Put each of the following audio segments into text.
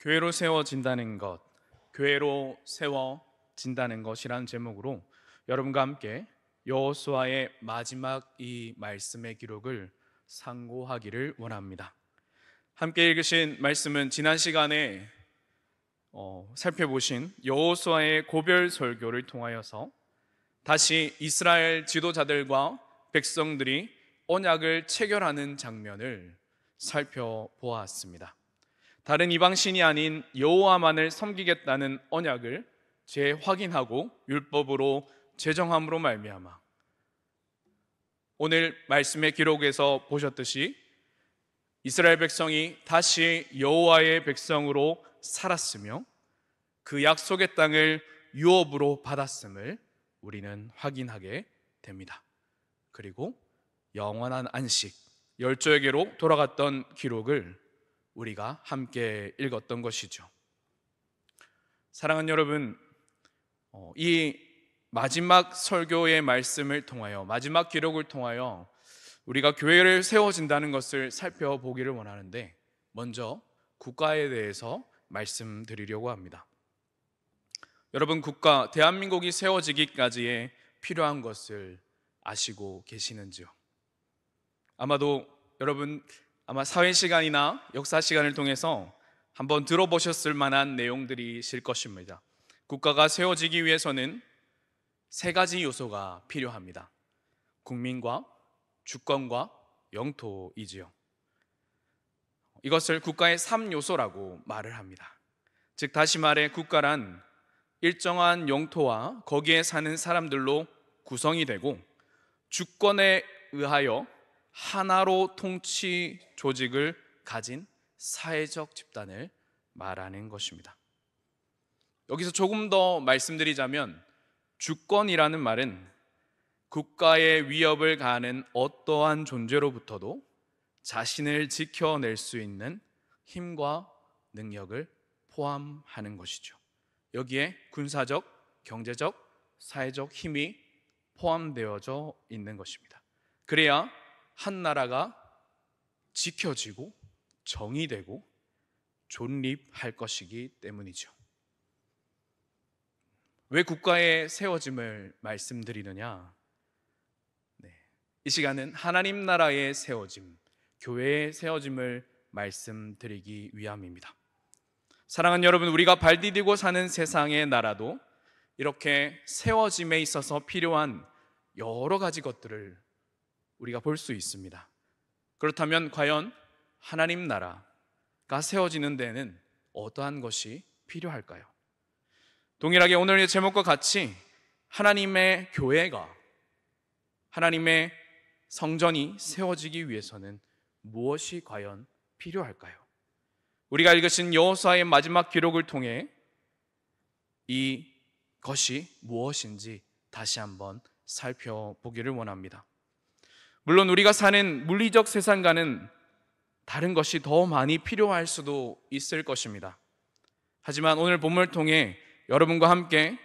교회로 세워진다는 것, 교회로 세워진다는 것이라는 제목으로 여러분과 함께 여호수아의 마지막 이 말씀의 기록을 상고하기를 원합니다. 함께 읽으신 말씀은 지난 시간에 살펴보신 여호수아의 고별 설교를 통하여서 다시 이스라엘 지도자들과 백성들이 언약을 체결하는 장면을 살펴보았습니다. 다른 이방신이 아닌 여호와만을 섬기겠다는 언약을 재확인하고 율법으로 제정함으로 말미암아 오늘 말씀의 기록에서 보셨듯이 이스라엘 백성이 다시 여호와의 백성으로 살았으며 그 약속의 땅을 유업으로 받았음을 우리는 확인하게 됩니다. 그리고 영원한 안식, 열조에게로 돌아갔던 기록을 우리가 함께 읽었던 것이죠. 사랑하는 여러분, 이 마지막 설교의 말씀을 통하여, 마지막 기록을 통하여 우리가 교회를 세워진다는 것을 살펴보기를 원하는데, 먼저 국가에 대해서 말씀드리려고 합니다. 여러분, 국가, 대한민국이 세워지기까지에 필요한 것을 아시고 계시는지요? 아마도 여러분 사회 시간이나 역사 시간을 통해서 한번 들어보셨을 만한 내용들이실 것입니다. 국가가 세워지기 위해서는 세 가지 요소가 필요합니다. 국민과 주권과 영토이지요. 이것을 국가의 3요소라고 말을 합니다. 즉 다시 말해 국가란 일정한 영토와 거기에 사는 사람들로 구성이 되고, 주권에 의하여 하나로 통치 조직을 가진 사회적 집단을 말하는 것입니다. 여기서 조금 더 말씀드리자면, 주권이라는 말은 국가의 위협을 가하는 어떠한 존재로부터도 자신을 지켜낼 수 있는 힘과 능력을 포함하는 것이죠. 여기에 군사적, 경제적, 사회적 힘이 포함되어져 있는 것입니다. 그래야 한 나라가 지켜지고 정의되고 존립할 것이기 때문이죠. 왜 국가의 세워짐을 말씀드리느냐? 이 시간은 하나님 나라의 세워짐, 교회의 세워짐을 말씀드리기 위함입니다. 사랑하는 여러분, 우리가 발 디디고 사는 세상의 나라도 이렇게 세워짐에 있어서 필요한 여러 가지 것들을 우리가 볼 수 있습니다. 그렇다면 과연 하나님 나라가 세워지는 데는 어떠한 것이 필요할까요? 동일하게 오늘의 제목과 같이 하나님의 교회가, 하나님의 성전이 세워지기 위해서는 무엇이 과연 필요할까요? 우리가 읽으신 여호수아의 마지막 기록을 통해 이것이 무엇인지 다시 한번 살펴보기를 원합니다. 물론 우리가 사는 물리적 세상과는 다른 것이 더 많이 필요할 수도 있을 것입니다. 하지만 오늘 본문을 통해 여러분과 함께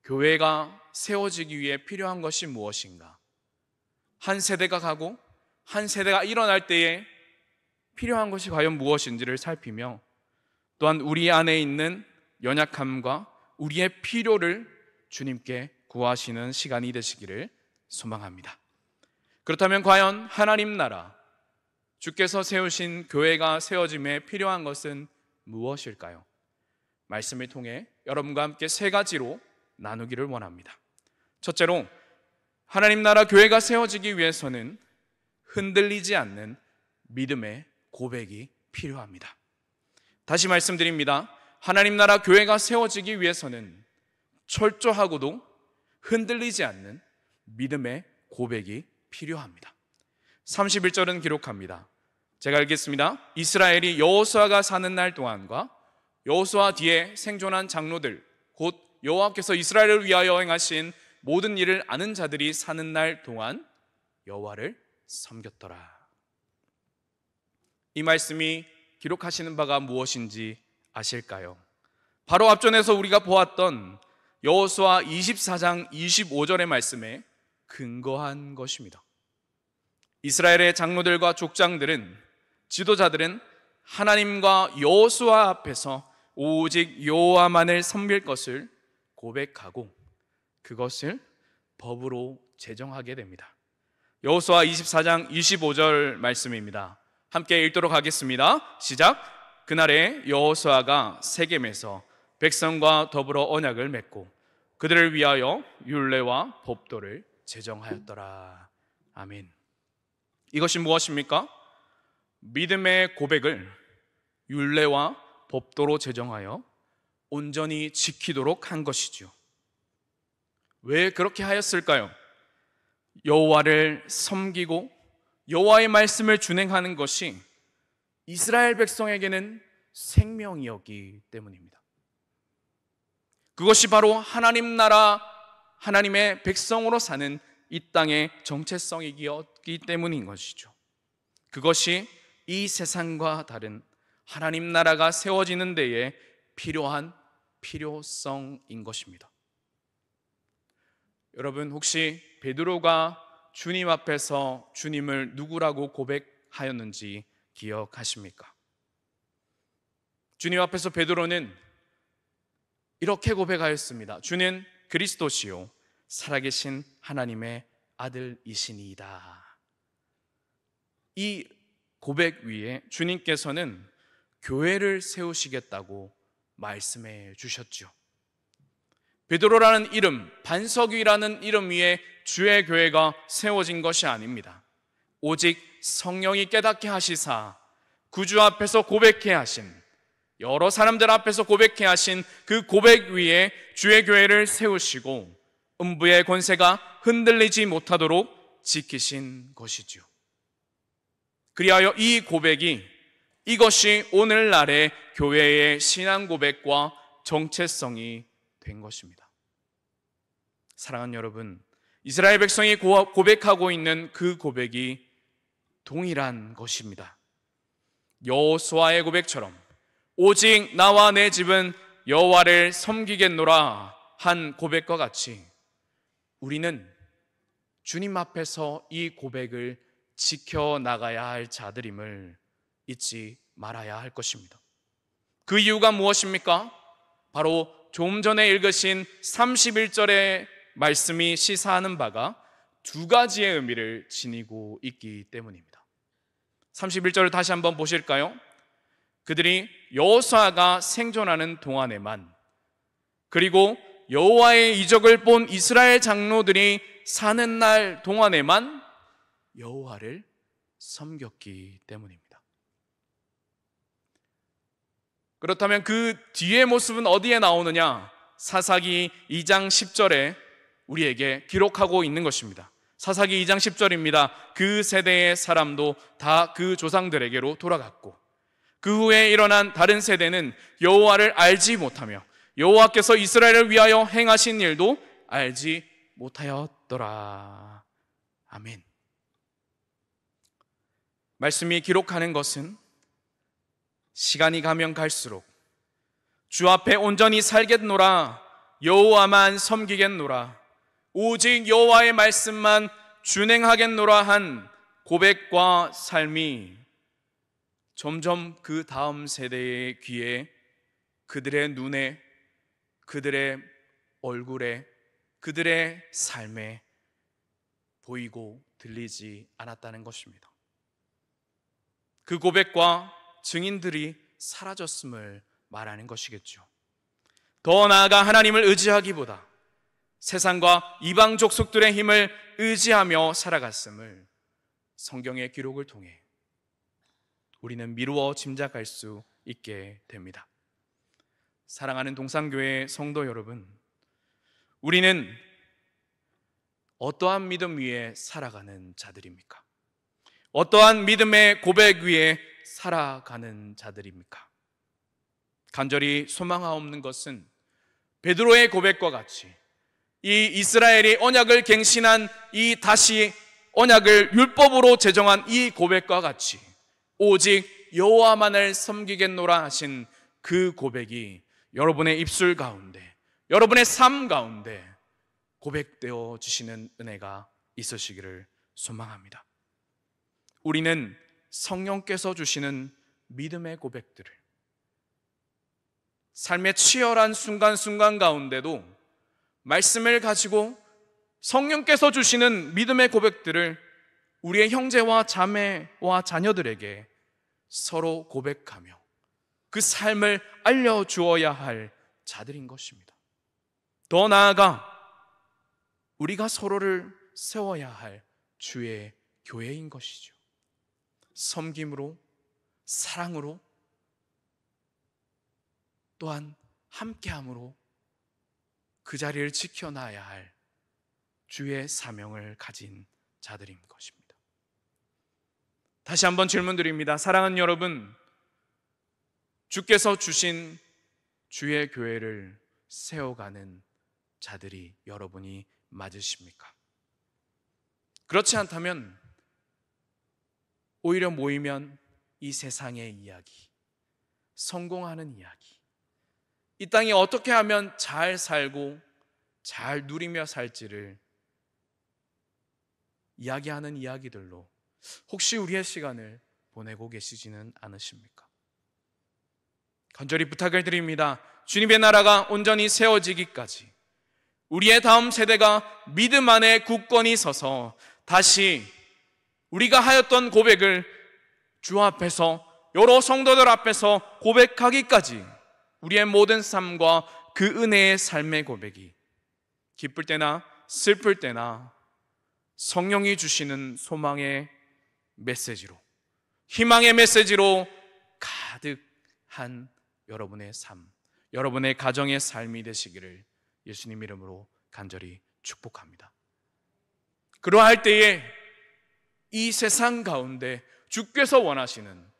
교회가 세워지기 위해 필요한 것이 무엇인가, 한 세대가 가고 한 세대가 일어날 때에 필요한 것이 과연 무엇인지를 살피며, 또한 우리 안에 있는 연약함과 우리의 필요를 주님께 구하시는 시간이 되시기를 소망합니다. 그렇다면 과연 하나님 나라, 주께서 세우신 교회가 세워짐에 필요한 것은 무엇일까요? 말씀을 통해 여러분과 함께 세 가지로 나누기를 원합니다. 첫째로, 하나님 나라 교회가 세워지기 위해서는 흔들리지 않는 믿음의 고백이 필요합니다. 다시 말씀드립니다. 하나님 나라 교회가 세워지기 위해서는 철저하고도 흔들리지 않는 믿음의 고백이 필요합니다. 31절은 기록합니다. 제가 읽겠습니다. 이스라엘이 여호수아가 사는 날 동안과 여호수아 뒤에 생존한 장로들, 곧 여호와께서 이스라엘을 위하여 행하신 모든 일을 아는 자들이 사는 날 동안 여호와를 섬겼더라. 이 말씀이 기록하시는 바가 무엇인지 아실까요? 바로 앞전에서 우리가 보았던 여호수아 24장 25절의 말씀에 근거한 것입니다. 이스라엘의 장로들과 족장들은, 지도자들은 하나님과 여호수아 앞에서 오직 여호와만을 섬길 것을 고백하고 그것을 법으로 제정하게 됩니다. 여호수아 24장 25절 말씀입니다. 함께 읽도록 하겠습니다. 시작. 그날에 여호수아가 세겜에서 백성과 더불어 언약을 맺고 그들을 위하여 율례와 법도를 제정하였더라. 아멘. 이것이 무엇입니까? 믿음의 고백을 율례와 법도로 제정하여 온전히 지키도록 한 것이죠. 왜 그렇게 하였을까요? 여호와를 섬기고 여호와의 말씀을 준행하는 것이 이스라엘 백성에게는 생명이었기 때문입니다. 그것이 바로 하나님 나라, 하나님의 백성으로 사는 이 땅의 정체성이었기 때문인 것이죠. 그것이 이 세상과 다른 하나님 나라가 세워지는 데에 필요한 필요성인 것입니다. 여러분, 혹시 베드로가 주님 앞에서 주님을 누구라고 고백하였는지 기억하십니까? 주님 앞에서 베드로는 이렇게 고백하였습니다. 주는 그리스도시요 살아계신 하나님의 아들이시니이다. 이 고백 위에 주님께서는 교회를 세우시겠다고 말씀해 주셨죠. 베드로라는 이름, 반석 위라는 이름 위에 주의 교회가 세워진 것이 아닙니다. 오직 성령이 깨닫게 하시사 구주 앞에서 고백해 하신, 여러 사람들 앞에서 고백해 하신 그 고백 위에 주의 교회를 세우시고 음부의 권세가 흔들리지 못하도록 지키신 것이죠. 그리하여 이 고백이, 이것이 오늘날의 교회의 신앙 고백과 정체성이 된 것입니다. 사랑하는 여러분, 이스라엘 백성이 고백하고 있는 그 고백이 동일한 것입니다. 여호수아의 고백처럼 오직 나와 내 집은 여호와를 섬기겠노라 한 고백과 같이 우리는 주님 앞에서 이 고백을 지켜나가야 할 자들임을 잊지 말아야 할 것입니다. 그 이유가 무엇입니까? 바로 좀 전에 읽으신 31절의 말씀이 시사하는 바가 두 가지의 의미를 지니고 있기 때문입니다. 31절을 다시 한번 보실까요? 그들이 여호수아가 생존하는 동안에만, 그리고 여호와의 이적을 본 이스라엘 장로들이 사는 날 동안에만 여호와를 섬겼기 때문입니다. 그렇다면 그 뒤의 모습은 어디에 나오느냐? 사사기 2장 10절에 우리에게 기록하고 있는 것입니다. 사사기 2장 10절입니다. 그 세대의 사람도 다 그 조상들에게로 돌아갔고 그 후에 일어난 다른 세대는 여호와를 알지 못하며 여호와께서 이스라엘을 위하여 행하신 일도 알지 못하였더라. 아멘. 말씀이 기록하는 것은 시간이 가면 갈수록 주 앞에 온전히 살겠노라, 여호와만 섬기겠노라, 오직 여호와의 말씀만 준행하겠노라 한 고백과 삶이 점점 그 다음 세대의 귀에, 그들의 눈에, 그들의 얼굴에, 그들의 삶에 보이고 들리지 않았다는 것입니다. 그 고백과 증인들이 사라졌음을 말하는 것이겠죠. 더 나아가 하나님을 의지하기보다 세상과 이방 족속들의 힘을 의지하며 살아갔음을 성경의 기록을 통해 우리는 미루어 짐작할 수 있게 됩니다. 사랑하는 동산교회 성도 여러분, 우리는 어떠한 믿음 위에 살아가는 자들입니까? 어떠한 믿음의 고백 위에 살아가는 자들입니까? 간절히 소망하옵는 것은 베드로의 고백과 같이 이 이스라엘이 언약을 갱신한 이 다시 언약을 율법으로 제정한 이 고백과 같이 오직 여호와만을 섬기겠노라 하신 그 고백이 여러분의 입술 가운데, 여러분의 삶 가운데 고백되어 주시는 은혜가 있으시기를 소망합니다. 우리는 성령께서 주시는 믿음의 고백들을, 삶의 치열한 순간순간 가운데도 말씀을 가지고 성령께서 주시는 믿음의 고백들을 우리의 형제와 자매와 자녀들에게 서로 고백하며 그 삶을 알려주어야 할 자들인 것입니다. 더 나아가 우리가 서로를 세워야 할 주의 교회인 것이죠. 섬김으로, 사랑으로, 또한 함께함으로 그 자리를 지켜놔야 할 주의 사명을 가진 자들인 것입니다. 다시 한번 질문드립니다. 사랑하는 여러분, 주께서 주신 주의 교회를 세워가는 자들이 여러분이 맞으십니까? 그렇지 않다면 오히려 모이면 이 세상의 이야기, 성공하는 이야기, 이 땅에 어떻게 하면 잘 살고 잘 누리며 살지를 이야기하는 이야기들로 혹시 우리의 시간을 보내고 계시지는 않으십니까? 간절히 부탁을 드립니다. 주님의 나라가 온전히 세워지기까지 우리의 다음 세대가 믿음 안에 굳건히 서서 다시 우리가 하였던 고백을 주 앞에서, 여러 성도들 앞에서 고백하기까지 우리의 모든 삶과 그 은혜의 삶의 고백이 기쁠 때나 슬플 때나 성령이 주시는 소망의 메시지로, 희망의 메시지로 가득한 여러분의 삶, 여러분의 가정의 삶이 되시기를 예수님 이름으로 간절히 축복합니다. 그러할 때에 이 세상 가운데 주께서 원하시는,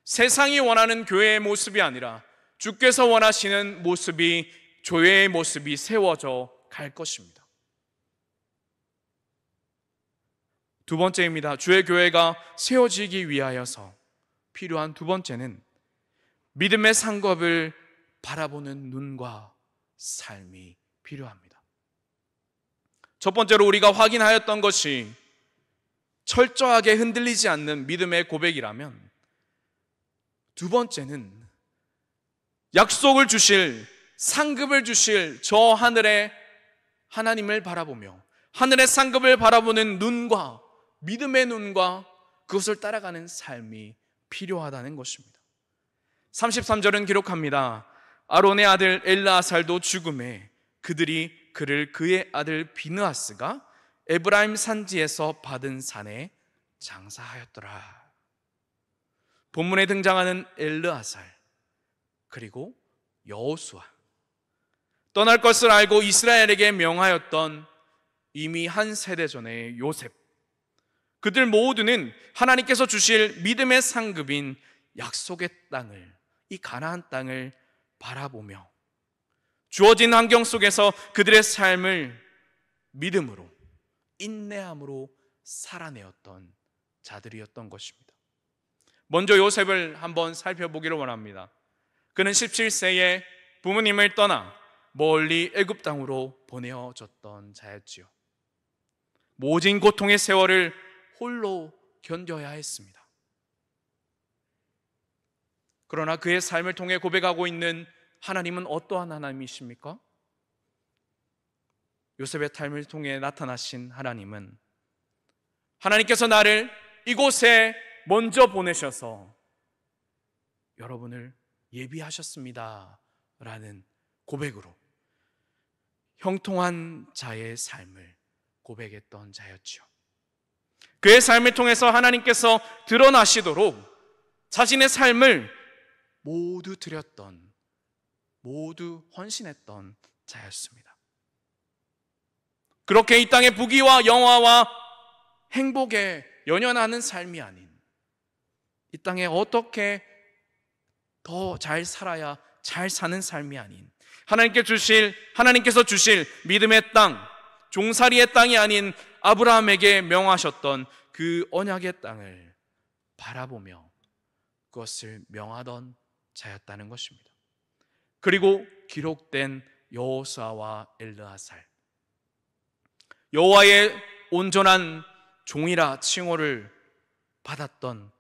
세상이 원하는 교회의 모습이 아니라 주께서 원하시는 모습이, 교회의 모습이 세워져 갈 것입니다. 두 번째입니다. 주의 교회가 세워지기 위하여서 필요한 두 번째는 믿음의 상급을 바라보는 눈과 삶이 필요합니다. 첫 번째로 우리가 확인하였던 것이 철저하게 흔들리지 않는 믿음의 고백이라면, 두 번째는 약속을 주실, 상급을 주실 저 하늘의 하나님을 바라보며 하늘의 상급을 바라보는 눈과, 믿음의 눈과 그것을 따라가는 삶이 필요하다는 것입니다. 33절은 기록합니다. 아론의 아들 엘르아살도 죽음에 그들이 그를 그의 아들 비느하스가 에브라임 산지에서 받은 산에 장사하였더라. 본문에 등장하는 엘르아살, 그리고 여호수아, 떠날 것을 알고 이스라엘에게 명하였던 이미 한 세대 전의 요셉, 그들 모두는 하나님께서 주실 믿음의 상급인 약속의 땅을, 이 가나안 땅을 바라보며 주어진 환경 속에서 그들의 삶을 믿음으로, 인내함으로 살아내었던 자들이었던 것입니다. 먼저 요셉을 한번 살펴보기를 원합니다. 그는 17세에 부모님을 떠나 멀리 애굽 땅으로 보내어졌던 자였지요. 모진 고통의 세월을 홀로 견뎌야 했습니다. 그러나 그의 삶을 통해 고백하고 있는 하나님은 어떠한 하나님이십니까? 요셉의 삶을 통해 나타나신 하나님은, 하나님께서 나를 이곳에 먼저 보내셔서 여러분을 예비하셨습니다 라는 고백으로 형통한 자의 삶을 고백했던 자였죠. 그의 삶을 통해서 하나님께서 드러나시도록 자신의 삶을 모두 드렸던, 모두 헌신했던 자였습니다. 그렇게 이 땅의 부귀와 영화와 행복에 연연하는 삶이 아닌, 이 땅에 어떻게 더 잘 살아야 잘 사는 삶이 아닌, 하나님께서 주실 믿음의 땅, 종살이의 땅이 아닌 아브라함에게 명하셨던 그 언약의 땅을 바라보며 그것을 명하던 자였다는 것입니다. 그리고 기록된 여호수아와 엘르아살, 여호와의 온전한 종이라 칭호를 받았던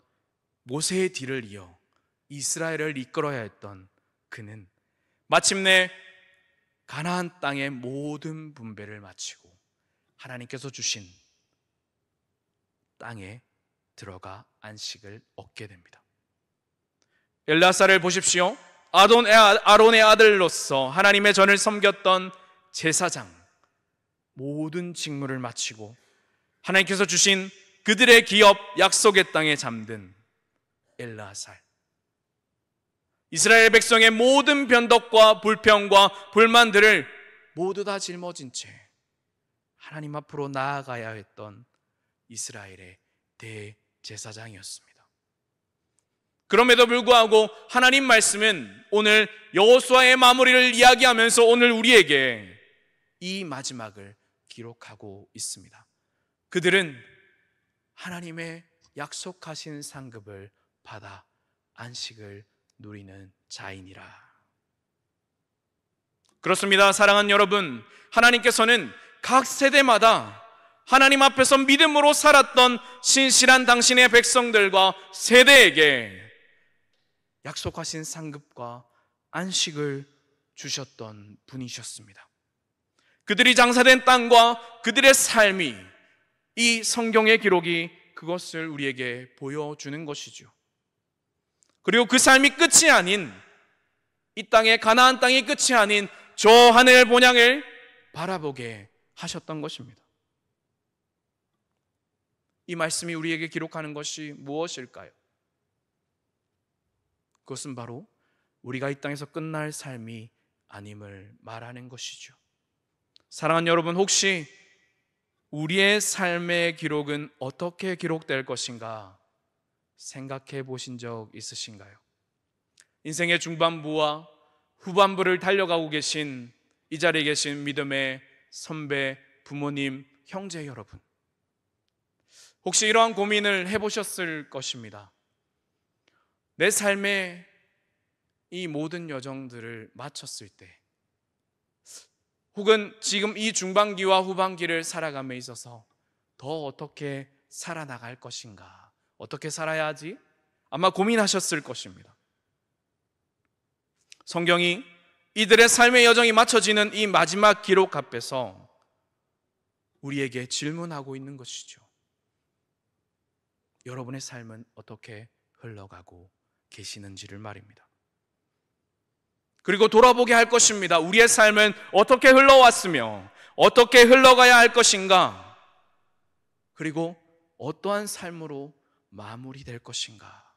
모세의 뒤를 이어 이스라엘을 이끌어야 했던 그는 마침내 가나안 땅의 모든 분배를 마치고 하나님께서 주신 땅에 들어가 안식을 얻게 됩니다. 엘라사를 보십시오. 아론의 아들로서 하나님의 전을 섬겼던 제사장, 모든 직무를 마치고 하나님께서 주신 그들의 기업 약속의 땅에 잠든 엘라살, 이스라엘 백성의 모든 변덕과 불평과 불만들을 모두 다 짊어진 채 하나님 앞으로 나아가야 했던 이스라엘의 대제사장이었습니다. 그럼에도 불구하고 하나님 말씀은 오늘 여호수아의 마무리를 이야기하면서 오늘 우리에게 이 마지막을 기록하고 있습니다. 그들은 하나님의 약속하신 상급을 받아 안식을 누리는 자이니라. 그렇습니다. 사랑하는 여러분, 하나님께서는 각 세대마다 하나님 앞에서 믿음으로 살았던 신실한 당신의 백성들과 세대에게 약속하신 상급과 안식을 주셨던 분이셨습니다. 그들이 장사된 땅과 그들의 삶이, 이 성경의 기록이 그것을 우리에게 보여주는 것이죠. 그리고 그 삶이 끝이 아닌, 이 땅의 가나안 땅이 끝이 아닌 저 하늘 본향을 바라보게 하셨던 것입니다. 이 말씀이 우리에게 기록하는 것이 무엇일까요? 그것은 바로 우리가 이 땅에서 끝날 삶이 아님을 말하는 것이죠. 사랑하는 여러분, 혹시 우리의 삶의 기록은 어떻게 기록될 것인가 생각해 보신 적 있으신가요? 인생의 중반부와 후반부를 달려가고 계신 이 자리에 계신 믿음의 선배, 부모님, 형제 여러분, 혹시 이러한 고민을 해보셨을 것입니다. 내 삶의 이 모든 여정들을 마쳤을 때, 혹은 지금 이 중반기와 후반기를 살아감에 있어서 더 어떻게 살아나갈 것인가, 어떻게 살아야 하지? 아마 고민하셨을 것입니다. 성경이 이들의 삶의 여정이 맞춰지는 이 마지막 기록 앞에서 우리에게 질문하고 있는 것이죠. 여러분의 삶은 어떻게 흘러가고 계시는지를 말입니다. 그리고 돌아보게 할 것입니다. 우리의 삶은 어떻게 흘러왔으며 어떻게 흘러가야 할 것인가, 그리고 어떠한 삶으로 마무리될 것인가.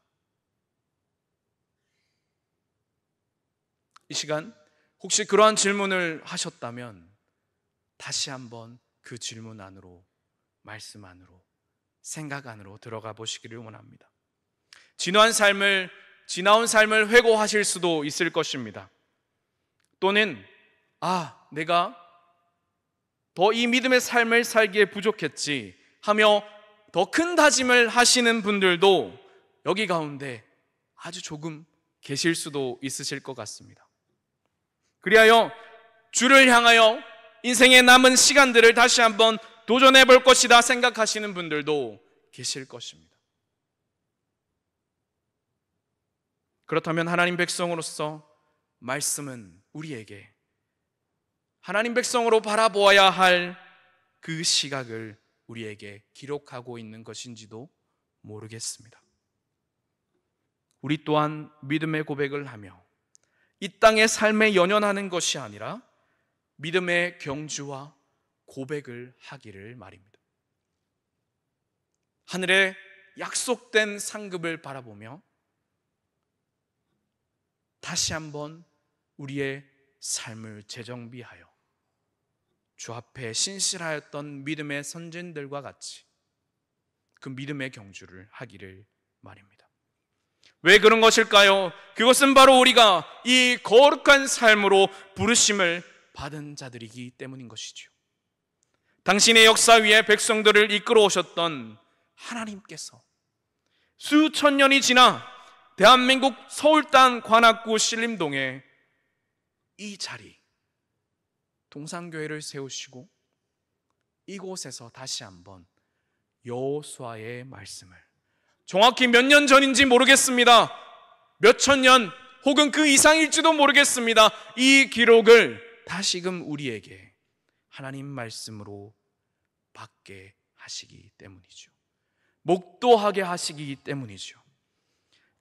이 시간 혹시 그러한 질문을 하셨다면 다시 한번 그 질문 안으로, 말씀 안으로, 생각 안으로 들어가 보시기를 원합니다. 지나온 삶을 회고하실 수도 있을 것입니다. 또는 내가 더 이 믿음의 삶을 살기에 부족했지 하며 더 큰 다짐을 하시는 분들도 여기 가운데 아주 조금 계실 수도 있으실 것 같습니다. 그리하여 주를 향하여 인생의 남은 시간들을 다시 한번 도전해 볼 것이다 생각하시는 분들도 계실 것입니다. 그렇다면 하나님 백성으로서 말씀은 우리에게 하나님 백성으로 바라보아야 할 그 시각을 우리에게 기록하고 있는 것인지도 모르겠습니다. 우리 또한 믿음의 고백을 하며 이 땅의 삶에 연연하는 것이 아니라 믿음의 경주와 고백을 하기를 말입니다. 하늘에 약속된 상급을 바라보며 다시 한번 우리의 삶을 재정비하여 주 앞에 신실하였던 믿음의 선진들과 같이 그 믿음의 경주를 하기를 말입니다. 왜 그런 것일까요? 그것은 바로 우리가 이 거룩한 삶으로 부르심을 받은 자들이기 때문인 것이죠. 당신의 역사 위에 백성들을 이끌어 오셨던 하나님께서 수천 년이 지나 대한민국 서울단 관악구 신림동에 이 자리 동산교회를 세우시고 이곳에서 다시 한번 여호수아의 말씀을, 정확히 몇 년 전인지 모르겠습니다. 몇천 년 혹은 그 이상일지도 모르겠습니다. 이 기록을 다시금 우리에게 하나님 말씀으로 받게 하시기 때문이죠. 목도하게 하시기 때문이죠.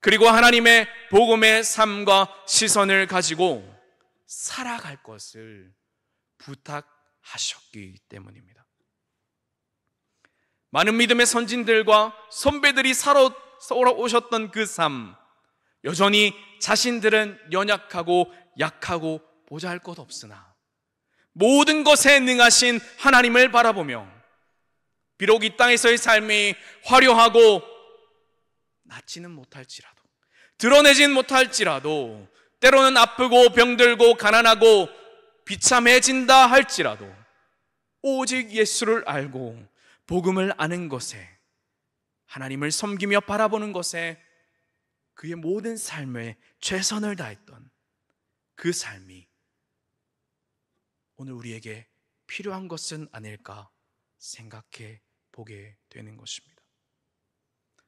그리고 하나님의 복음의 삶과 시선을 가지고 살아갈 것을 부탁하셨기 때문입니다. 많은 믿음의 선진들과 선배들이 살아오셨던 그 삶, 여전히 자신들은 연약하고 약하고 보잘것없으나 모든 것에 능하신 하나님을 바라보며 비록 이 땅에서의 삶이 화려하고 낫지는 못할지라도, 드러내진 못할지라도, 때로는 아프고 병들고 가난하고 비참해진다 할지라도 오직 예수를 알고 복음을 아는 것에, 하나님을 섬기며 바라보는 것에 그의 모든 삶에 최선을 다했던 그 삶이 오늘 우리에게 필요한 것은 아닐까 생각해 보게 되는 것입니다.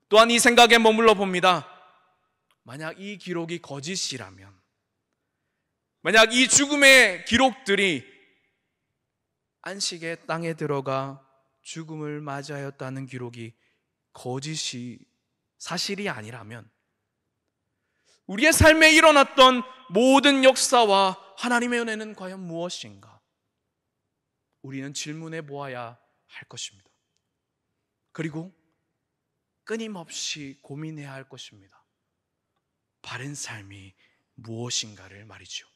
또한 이 생각에 머물러 봅니다. 만약 이 기록이 거짓이라면, 만약 이 죽음의 기록들이 안식의 땅에 들어가 죽음을 맞이하였다는 기록이 거짓이 사실이 아니라면 우리의 삶에 일어났던 모든 역사와 하나님의 은혜는 과연 무엇인가? 우리는 질문해 보아야 할 것입니다. 그리고 끊임없이 고민해야 할 것입니다. 바른 삶이 무엇인가를 말이죠.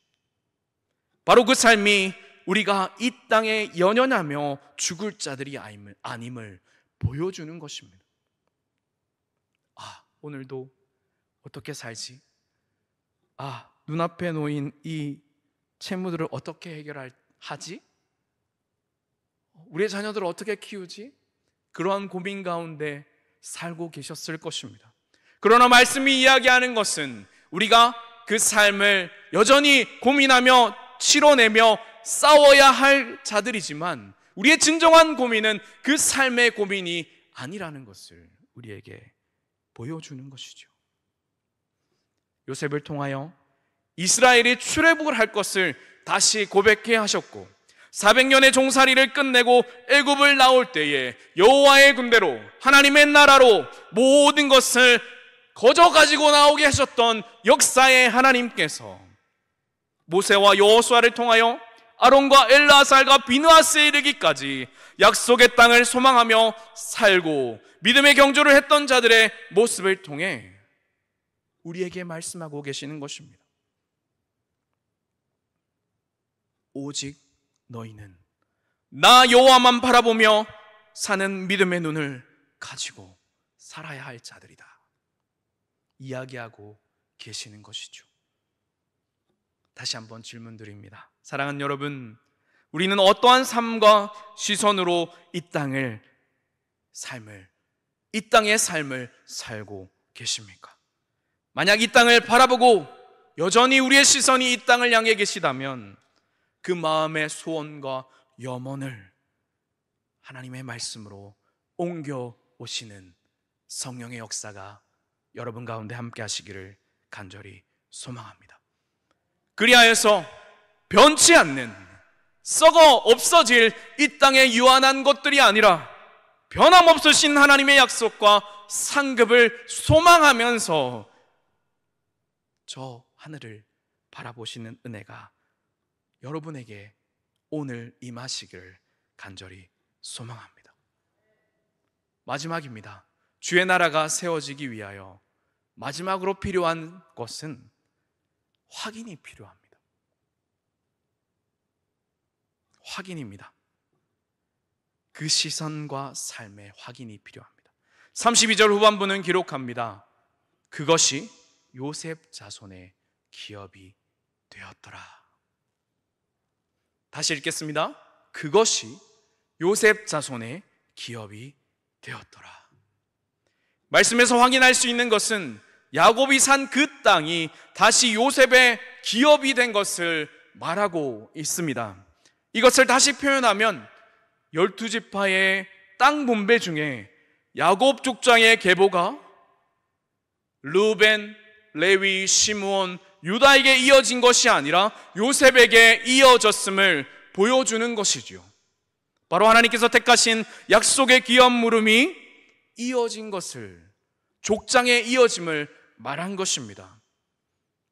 바로 그 삶이 우리가 이 땅에 연연하며 죽을 자들이 아님을 보여주는 것입니다. 오늘도 어떻게 살지? 눈앞에 놓인 이 채무들을 어떻게 해결하지? 우리의 자녀들을 어떻게 키우지? 그러한 고민 가운데 살고 계셨을 것입니다. 그러나 말씀이 이야기하는 것은 우리가 그 삶을 여전히 고민하며 치러내며 싸워야 할 자들이지만 우리의 진정한 고민은 그 삶의 고민이 아니라는 것을 우리에게 보여주는 것이죠. 요셉을 통하여 이스라엘이 출애굽을 할 것을 다시 고백해 하셨고 400년의 종살이를 끝내고 애굽을 나올 때에 여호와의 군대로 하나님의 나라로 모든 것을 거저 가지고 나오게 하셨던 역사의 하나님께서 모세와 여호수아를 통하여 아론과 엘르아살과 비느하스에 이르기까지 약속의 땅을 소망하며 살고 믿음의 경주를 했던 자들의 모습을 통해 우리에게 말씀하고 계시는 것입니다. 오직 너희는 나 여호와만 바라보며 사는 믿음의 눈을 가지고 살아야 할 자들이다 이야기하고 계시는 것이죠. 다시 한번 질문드립니다. 사랑하는 여러분, 우리는 어떠한 삶과 시선으로 이 땅의 삶을 살고 계십니까? 만약 이 땅을 바라보고 여전히 우리의 시선이 이 땅을 향해 계시다면 그 마음의 소원과 염원을 하나님의 말씀으로 옮겨 오시는 성령의 역사가 여러분 가운데 함께 하시기를 간절히 소망합니다. 그리하여서 변치 않는 썩어 없어질 이 땅의 유한한 것들이 아니라 변함없으신 하나님의 약속과 상급을 소망하면서 저 하늘을 바라보시는 은혜가 여러분에게 오늘 임하시기를 간절히 소망합니다. 마지막입니다. 주의 나라가 세워지기 위하여 마지막으로 필요한 것은 확인이 필요합니다. 확인입니다. 그 시선과 삶의 확인이 필요합니다. 32절 후반부는 기록합니다. 그것이 요셉 자손의 기업이 되었더라. 다시 읽겠습니다. 그것이 요셉 자손의 기업이 되었더라. 말씀에서 확인할 수 있는 것은 야곱이 산 그 땅이 다시 요셉의 기업이 된 것을 말하고 있습니다. 이것을 다시 표현하면 12지파의 땅 분배 중에 야곱 족장의 계보가 르우벤, 레위, 시므온, 유다에게 이어진 것이 아니라 요셉에게 이어졌음을 보여주는 것이지요. 바로 하나님께서 택하신 약속의 귀한 물음이 이어진 것을, 족장의 이어짐을 말한 것입니다.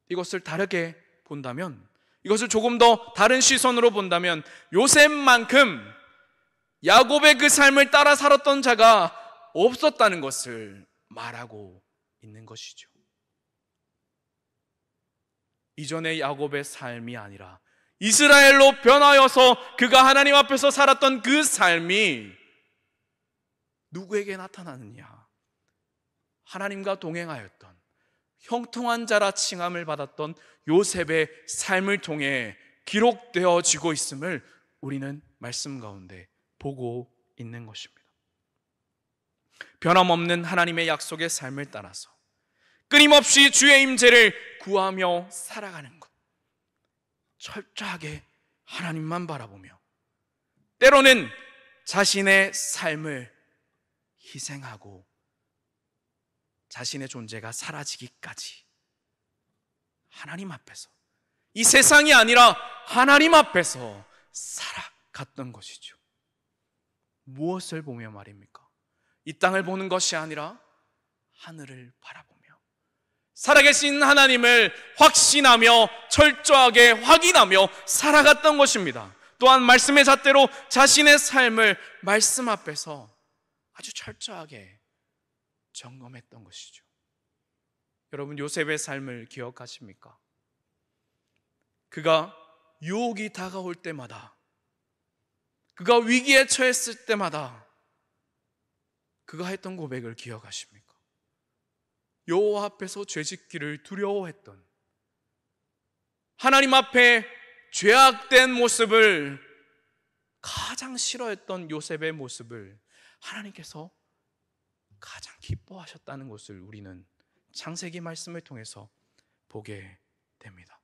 이것을 다르게 본다면, 이것을 조금 더 다른 시선으로 본다면 요셉만큼 야곱의 그 삶을 따라 살았던 자가 없었다는 것을 말하고 있는 것이죠. 이전의 야곱의 삶이 아니라 이스라엘로 변하여서 그가 하나님 앞에서 살았던 그 삶이 누구에게 나타나느냐? 하나님과 동행하였던 형통한 자라 칭함을 받았던 요셉의 삶을 통해 기록되어지고 있음을 우리는 말씀 가운데 보고 있는 것입니다. 변함없는 하나님의 약속의 삶을 따라서 끊임없이 주의 임재를 구하며 살아가는 것, 철저하게 하나님만 바라보며 때로는 자신의 삶을 희생하고 자신의 존재가 사라지기까지 하나님 앞에서, 이 세상이 아니라 하나님 앞에서 살아갔던 것이죠. 무엇을 보며 말입니까? 이 땅을 보는 것이 아니라 하늘을 바라보며 살아계신 하나님을 확신하며 철저하게 확인하며 살아갔던 것입니다. 또한 말씀의 잣대로 자신의 삶을 말씀 앞에서 아주 철저하게 점검했던 것이죠. 여러분, 요셉의 삶을 기억하십니까? 그가 유혹이 다가올 때마다, 그가 위기에 처했을 때마다 그가 했던 고백을 기억하십니까? 여호와 앞에서 죄짓기를 두려워했던, 하나님 앞에 죄악된 모습을 가장 싫어했던 요셉의 모습을 하나님께서 가장 기뻐하셨다는 것을 우리는 창세기 말씀을 통해서 보게 됩니다.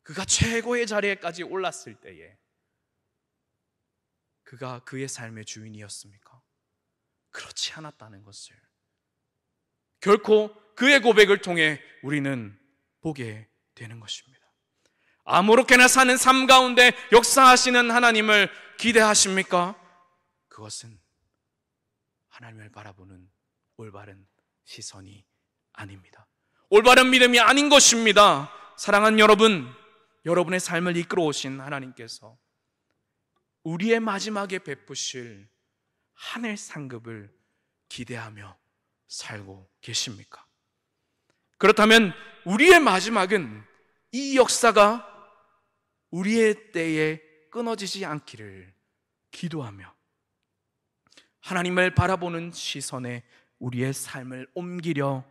그가 최고의 자리에까지 올랐을 때에 그가 그의 삶의 주인이었습니까? 그렇지 않았다는 것을 결코 그의 고백을 통해 우리는 보게 되는 것입니다. 아무렇게나 사는 삶 가운데 역사하시는 하나님을 기대하십니까? 그것은 하나님을 바라보는 올바른 시선이 아닙니다. 올바른 믿음이 아닌 것입니다. 사랑하는 여러분, 여러분의 삶을 이끌어 오신 하나님께서 우리의 마지막에 베푸실 하늘 상급을 기대하며 살고 계십니까? 그렇다면 우리의 마지막은 이 역사가 우리의 때에 끊어지지 않기를 기도하며 하나님을 바라보는 시선에 우리의 삶을 옮기려,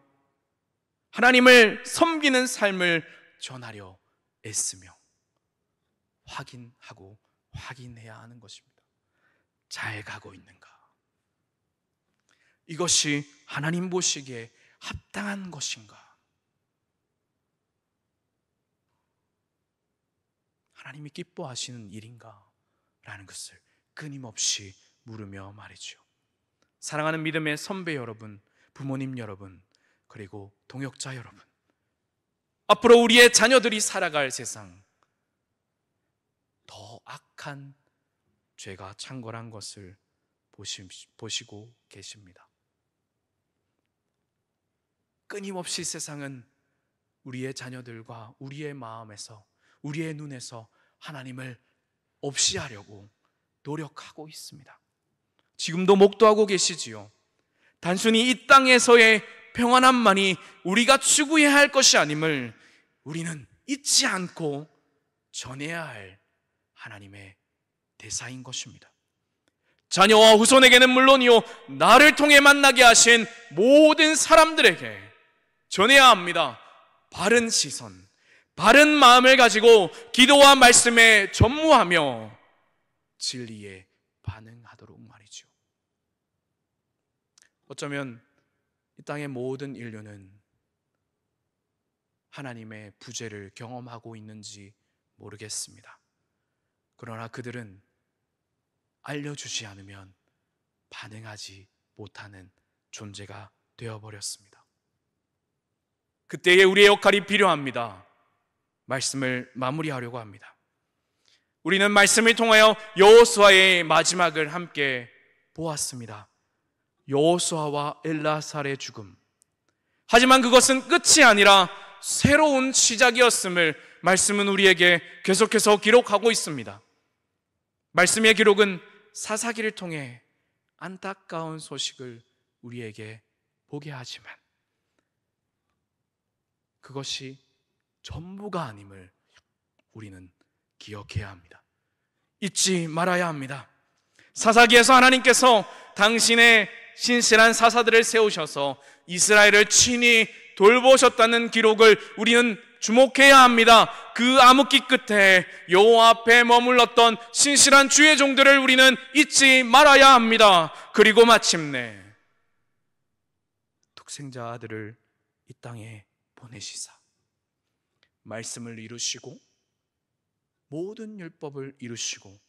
하나님을 섬기는 삶을 전하려 애쓰며 확인하고 확인해야 하는 것입니다. 잘 가고 있는가? 이것이 하나님 보시기에 합당한 것인가? 하나님이 기뻐하시는 일인가? 라는 것을 끊임없이 물으며 말이죠. 사랑하는 믿음의 선배 여러분, 부모님 여러분, 그리고 동역자 여러분, 앞으로 우리의 자녀들이 살아갈 세상, 더 악한 죄가 창궐한 것을 보시고 계십니다. 끊임없이 세상은 우리의 자녀들과 우리의 마음에서, 우리의 눈에서 하나님을 없이 하려고 노력하고 있습니다. 지금도 목도하고 계시지요. 단순히 이 땅에서의 평안함만이 우리가 추구해야 할 것이 아님을 우리는 잊지 않고 전해야 할 하나님의 대사인 것입니다. 자녀와 후손에게는 물론이요, 나를 통해 만나게 하신 모든 사람들에게 전해야 합니다. 바른 시선, 바른 마음을 가지고 기도와 말씀에 전무하며 진리에 반응하도록 말이죠. 어쩌면 이 땅의 모든 인류는 하나님의 부재를 경험하고 있는지 모르겠습니다. 그러나 그들은 알려주지 않으면 반응하지 못하는 존재가 되어버렸습니다. 그때에 우리의 역할이 필요합니다. 말씀을 마무리하려고 합니다. 우리는 말씀을 통하여 여호수아의 마지막을 함께 보았습니다. 여호수아와 엘라살의 죽음. 하지만 그것은 끝이 아니라 새로운 시작이었음을 말씀은 우리에게 계속해서 기록하고 있습니다. 말씀의 기록은 사사기를 통해 안타까운 소식을 우리에게 보게 하지만 그것이 전부가 아님을 우리는 기억해야 합니다. 잊지 말아야 합니다. 사사기에서 하나님께서 당신의 신실한 사사들을 세우셔서 이스라엘을 친히 돌보셨다는 기록을 우리는 주목해야 합니다. 그 암흑기 끝에 여호와 앞에 머물렀던 신실한 주의 종들을 우리는 잊지 말아야 합니다. 그리고 마침내 독생자 아들을 이 땅에 보내시사 말씀을 이루시고 모든 율법을 이루시고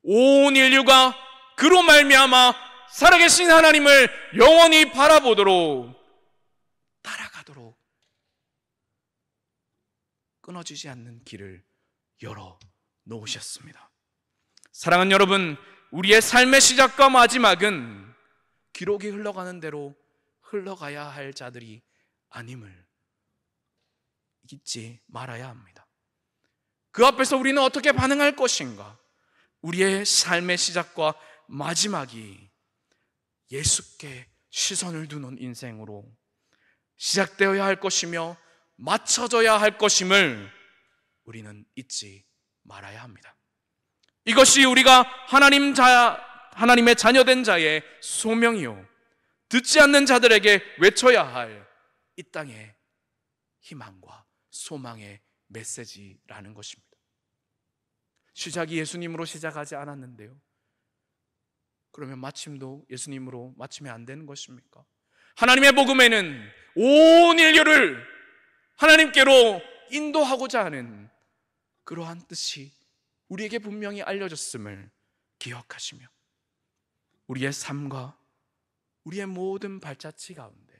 온 인류가 그로 말미암아 살아계신 하나님을 영원히 바라보도록 따라가도록 끊어지지 않는 길을 열어 놓으셨습니다. 사랑하는 여러분, 우리의 삶의 시작과 마지막은 기록이 흘러가는 대로 흘러가야 할 자들이 아님을 잊지 말아야 합니다. 그 앞에서 우리는 어떻게 반응할 것인가? 우리의 삶의 시작과 마지막이 예수께 시선을 두는 인생으로 시작되어야 할 것이며 맞춰져야 할 것임을 우리는 잊지 말아야 합니다. 이것이 우리가 하나님의 자녀된 자의 소명이요, 듣지 않는 자들에게 외쳐야 할 이 땅의 희망과 소망의 메시지라는 것입니다. 시작이 예수님으로 시작하지 않았는데요, 그러면 마침도 예수님으로 마치면 안 되는 것입니까? 하나님의 복음에는 온 인류를 하나님께로 인도하고자 하는 그러한 뜻이 우리에게 분명히 알려졌음을 기억하시며 우리의 삶과 우리의 모든 발자취 가운데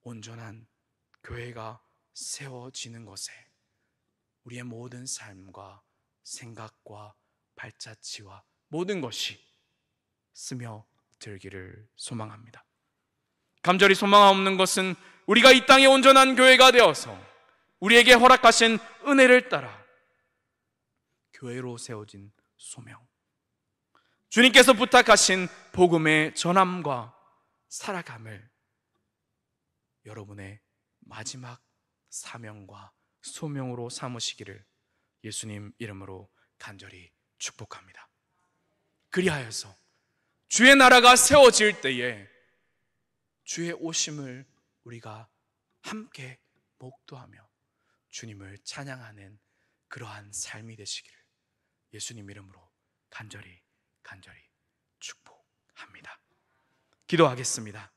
온전한 교회가 세워지는 것에 우리의 모든 삶과 생각과 발자취와 모든 것이 스며들기를 소망합니다. 간절히 소망하옵는 것은 우리가 이 땅에 온전한 교회가 되어서 우리에게 허락하신 은혜를 따라 교회로 세워진 소명, 주님께서 부탁하신 복음의 전함과 살아감을 여러분의 마지막 사명과 소명으로 삼으시기를 예수님 이름으로 간절히 축복합니다. 그리하여서 주의 나라가 세워질 때에 주의 오심을 우리가 함께 목도하며 주님을 찬양하는 그러한 삶이 되시기를 예수님 이름으로 간절히 축복합니다. 기도하겠습니다.